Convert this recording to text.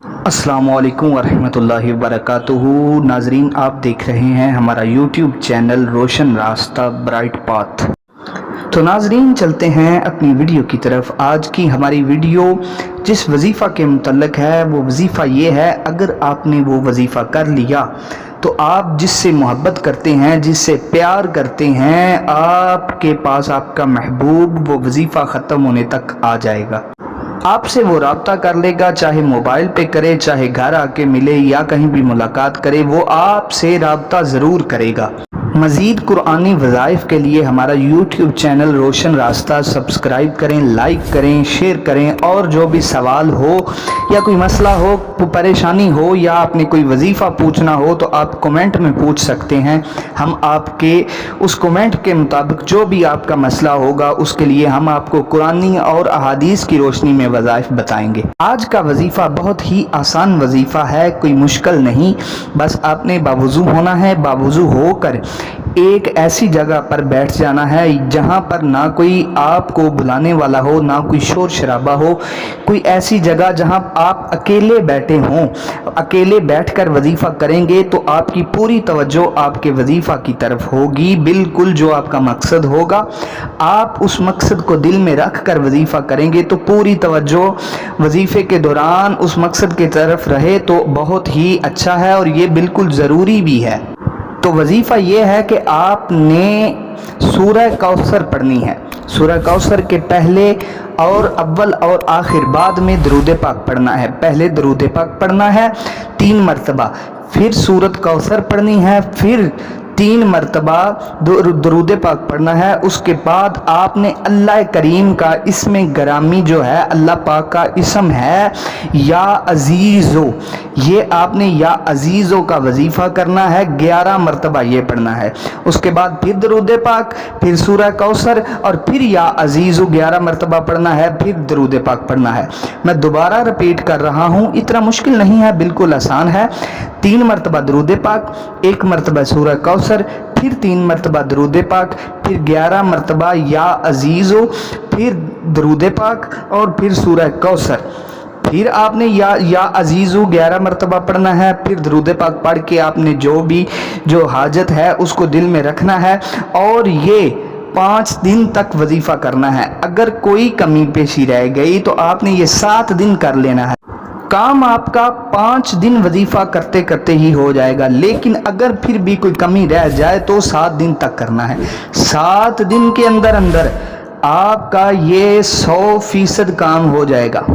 अस्सलाम वालेकुम वरहमतुल्लाहि वबरकातुहू। नाजरीन, आप देख रहे हैं हमारा यूट्यूब चैनल रोशन रास्ता ब्राइट पाथ। तो नाजरीन, चलते हैं अपनी वीडियो की तरफ। आज की हमारी वीडियो जिस वजीफ़ा के मुतल्लिक़ है वो वजीफ़ा ये है, अगर आपने वो वजीफ़ा कर लिया तो आप जिससे मोहब्बत करते हैं, जिससे प्यार करते हैं, आपके पास आपका महबूब वो वजीफ़ा ख़त्म होने तक आ जाएगा। आपसे वो राब्ता कर लेगा, चाहे मोबाइल पे करे, चाहे घर आके मिले या कहीं भी मुलाकात करे, वो आपसे राब्ता ज़रूर करेगा। मज़ीद कुरानी वज़ाइफ के लिए हमारा यूट्यूब चैनल रोशन रास्ता सब्सक्राइब करें, लाइक करें, शेयर करें। और जो भी सवाल हो या कोई मसला हो, परेशानी हो या आपने कोई वजीफ़ा पूछना हो तो आप कमेंट में पूछ सकते हैं। हम आपके उस कमेंट के मुताबिक जो भी आपका मसला होगा उसके लिए हम आपको कुरानी और अहादीस की रोशनी में वज़ाइफ बताएंगे। आज का वजीफ़ा बहुत ही आसान वजीफ़ा है, कोई मुश्किल नहीं। बस आपने बावुज़ू होना है। बावुज़ू होकर एक ऐसी जगह पर बैठ जाना है जहां पर ना कोई आपको बुलाने वाला हो, ना कोई शोर शराबा हो। कोई ऐसी जगह जहां आप अकेले बैठे हों। अकेले बैठकर वजीफ़ा करेंगे तो आपकी पूरी तवज्जो आपके वजीफ़ा की तरफ होगी। बिल्कुल जो आपका मकसद होगा, आप उस मकसद को दिल में रख कर वजीफ़ा करेंगे तो पूरी तवज्जो वजीफ़े के दौरान उस मकसद की तरफ रहे तो बहुत ही अच्छा है और ये बिल्कुल ज़रूरी भी है। तो वजीफ़ा ये है कि आपने सूरह कौसर पढ़नी है। सूरह कौसर के पहले और अव्वल और आखिर बाद में दरूद पाक पढ़ना है। पहले दरूद पाक पढ़ना है 3 मरतबा, फिर सूरत कौसर पढ़नी है, फिर 3 मरतबा दरूद पाक पढ़ना है। उसके बाद आपने अल्लाह करीम का इसमें ग्रामी जो है, अल्लाह पाक का इसम है या अजीज़ो, ये आपने या अजीज़ो का वजीफ़ा करना है। 11 मरतबा ये पढ़ना है। उसके बाद फिर दरूद पाक, फिर सूरह कौसर और फिर या अजीज़ो 11 मरतबा पढ़ना है, फिर दरूद पाक पढ़ना है। मैं दोबारा रिपीट कर रहा हूँ, इतना मुश्किल नहीं है, बिल्कुल आसान है। 3 मरतबा दरूद पाक, 1 मरतबा सूरह कौसर, फिर 3 मरतबा दरूद पाक, फिर 11 मरतबा या अजीज़ो, फिर दरूद पाक और फिर सूरह कौसर। फिर आपने या अजीज़ो 11 मरतबा पढ़ना है। फिर दरूद पाक पढ़ के आपने जो हाजत है उसको दिल में रखना है और ये 5 दिन तक वजीफ़ा करना है। अगर कोई कमी पेशी रह गई तो आपने ये 7 दिन कर लेना है। काम आपका 5 दिन वजीफ़ा करते करते ही हो जाएगा, लेकिन अगर फिर भी कोई कमी रह जाए तो 7 दिन तक करना है। 7 दिन के अंदर अंदर आपका ये 100% काम हो जाएगा।